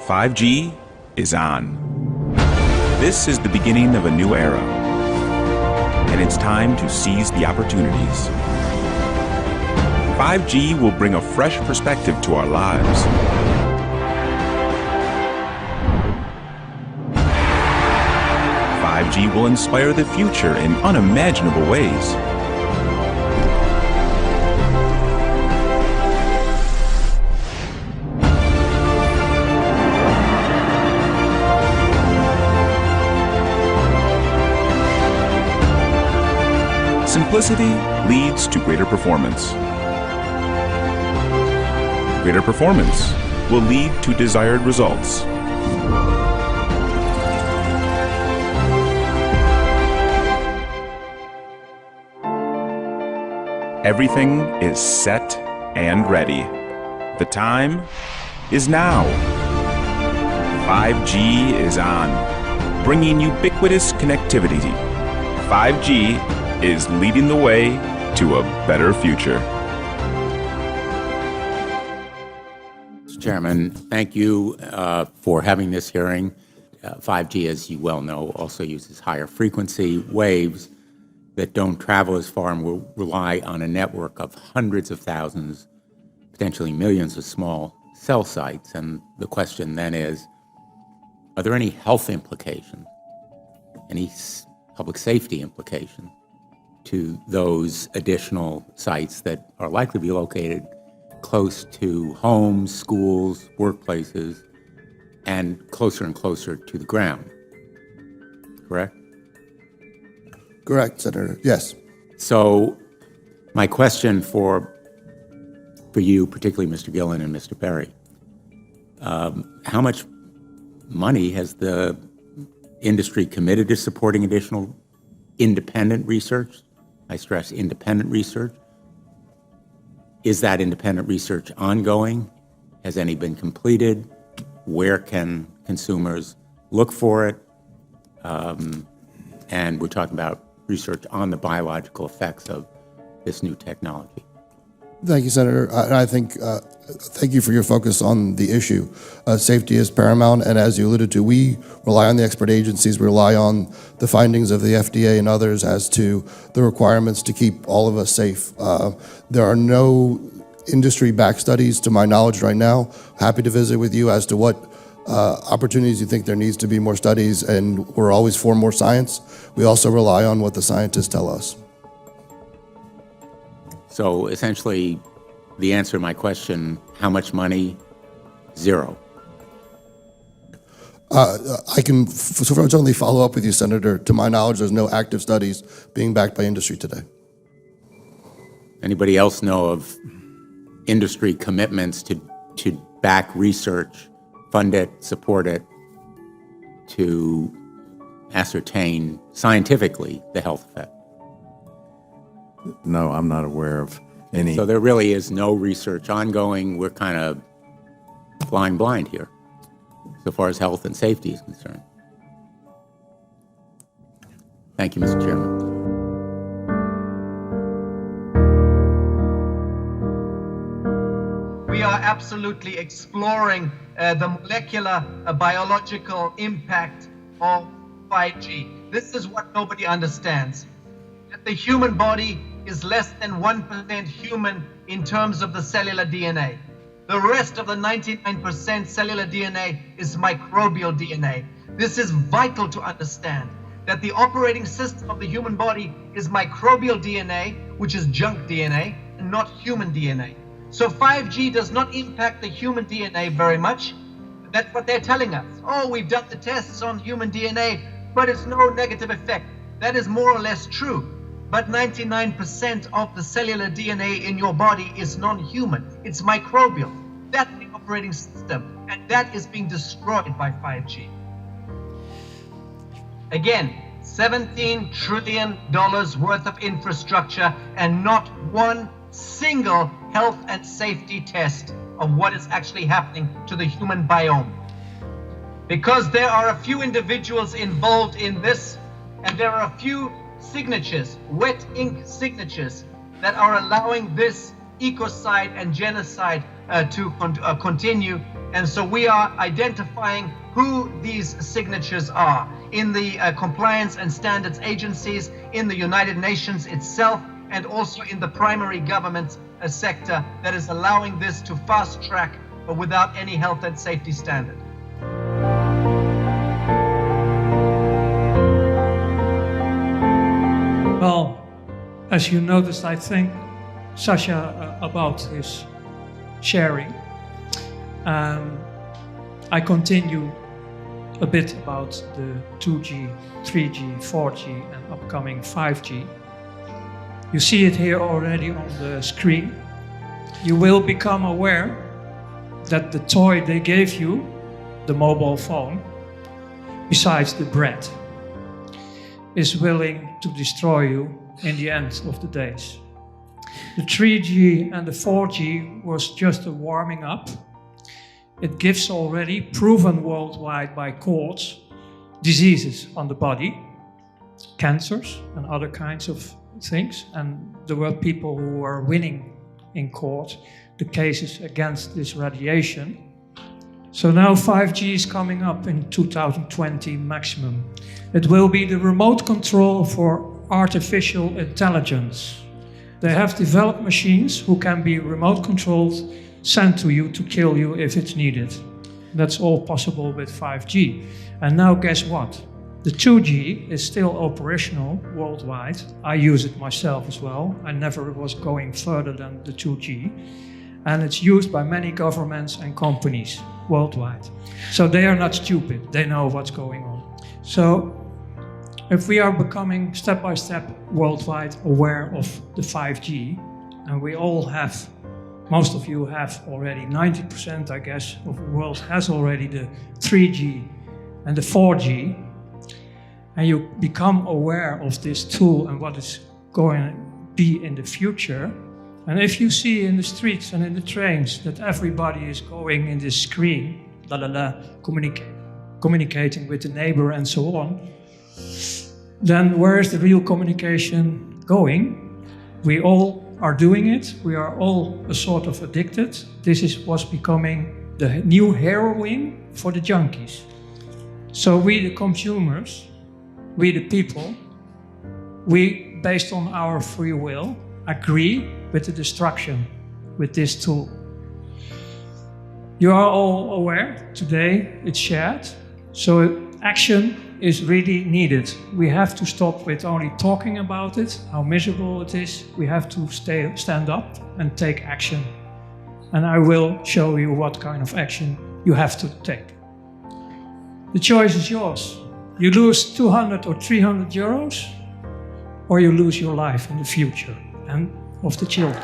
5G is on. This is the beginning of a new era, and it's time to seize the opportunities. 5G will bring a fresh perspective to our lives. 5G will inspire the future in unimaginable ways. Simplicity leads to greater performance. Greater performance will lead to desired results. Everything is set and ready. The time is now. 5G is on, bringing ubiquitous connectivity. 5G is leading the way to a better future. Mr. Chairman, thank you for having this hearing. 5G, as you well know, also uses higher frequency waves that don't travel as far and will rely on a network of hundreds of thousands, potentially millions of small cell sites. And the question then is, are there any health implications, any public safety implications to those additional sites that are likely to be located close to homes, schools, workplaces, and closer to the ground? Correct? Correct, Senator. Yes. So my question for you, particularly Mr. Gillen and Mr. Berry, how much money has the industry committed to supporting additional independent research? I stress independent research. Is that independent research ongoing? Has any been completed? Where can consumers look for it? And we're talking about research on the biological effects of this new technology. Thank you, Senator. I think, thank you for your focus on the issue. Safety is paramount, and as you alluded to, we rely on the expert agencies, we rely on the findings of the FDA and others as to the requirements to keep all of us safe. There are no industry-backed studies, to my knowledge right now. Happy to visit with you as to what opportunities you think there needs to be more studies, and we're always for more science. We also rely on what the scientists tell us. So essentially, the answer to my question, how much money? Zero. I can certainly follow up with you, Senator. To my knowledge, there's no active studies being backed by industry today. Anybody else know of industry commitments to back research, fund it, support it, to ascertain scientifically the health effect? No, I'm not aware of any. So there really is no research ongoing. We're kind of flying blind here, so far as health and safety is concerned. Thank you, Mr. Chairman. We are absolutely exploring the molecular biological impact of 5G. This is what nobody understands. That the human body is less than 1% human in terms of the cellular DNA. The rest of the 99% cellular DNA is microbial DNA. This is vital to understand, that the operating system of the human body is microbial DNA, which is junk DNA, and not human DNA. So 5G does not impact the human DNA very much. That's what they're telling us. Oh, we've done the tests on human DNA, but it's no negative effect. That is more or less true. But 99% of the cellular DNA in your body is non-human. It's microbial. That's the operating system, and that is being destroyed by 5G. Again, $17 trillion worth of infrastructure and not one single health and safety test of what is actually happening to the human biome. Because there are a few individuals involved in this, and there are a few signatures, wet ink signatures, that are allowing this ecocide and genocide to continue And so we are identifying who these signatures are in the compliance and standards agencies, in the United Nations itself, and also in the primary government sector that is allowing this to fast track without any health and safety standard. Well, as you noticed, I thank Sacha about his sharing. I continue a bit about the 2G, 3G, 4G and upcoming 5G. You see it here already on the screen. You will become aware that the toy they gave you, the mobile phone, besides the bread, is willing to destroy you in the end of the days. The 3G and the 4G was just a warming up. It gives already, proven worldwide by courts, diseases on the body, cancers and other kinds of things. And there were people who were winning in court the cases against this radiation. So now 5G is coming up in 2020 maximum. It will be the remote control for artificial intelligence. They have developed machines who can be remote controlled, sent to you to kill you if it's needed. That's all possible with 5G. And now guess what? The 2G is still operational worldwide. I use it myself as well. I never was going further than the 2G. And it's used by many governments and companies worldwide. So they are not stupid. They know what's going on. So if we are becoming step by step worldwide aware of the 5G, and we all have, most of you have already, 90% I guess of the world has already the 3G and the 4G, and you become aware of this tool and what is going to be in the future. And if you see in the streets and in the trains that everybody is going in this screen, communicating with the neighbor and so on, then where is the real communication going? We all are doing it. We are all a sort of addicted. This was becoming the new heroin for the junkies. So we, the consumers, we, the people, we, based on our free will, agree with the destruction with this tool. You are all aware today, it's shared. So action is really needed. We have to stop with only talking about it, how miserable it is. We have to stand up and take action. And I will show you what kind of action you have to take. The choice is yours. You lose 200 or 300 euros, or you lose your life in the future and of the children.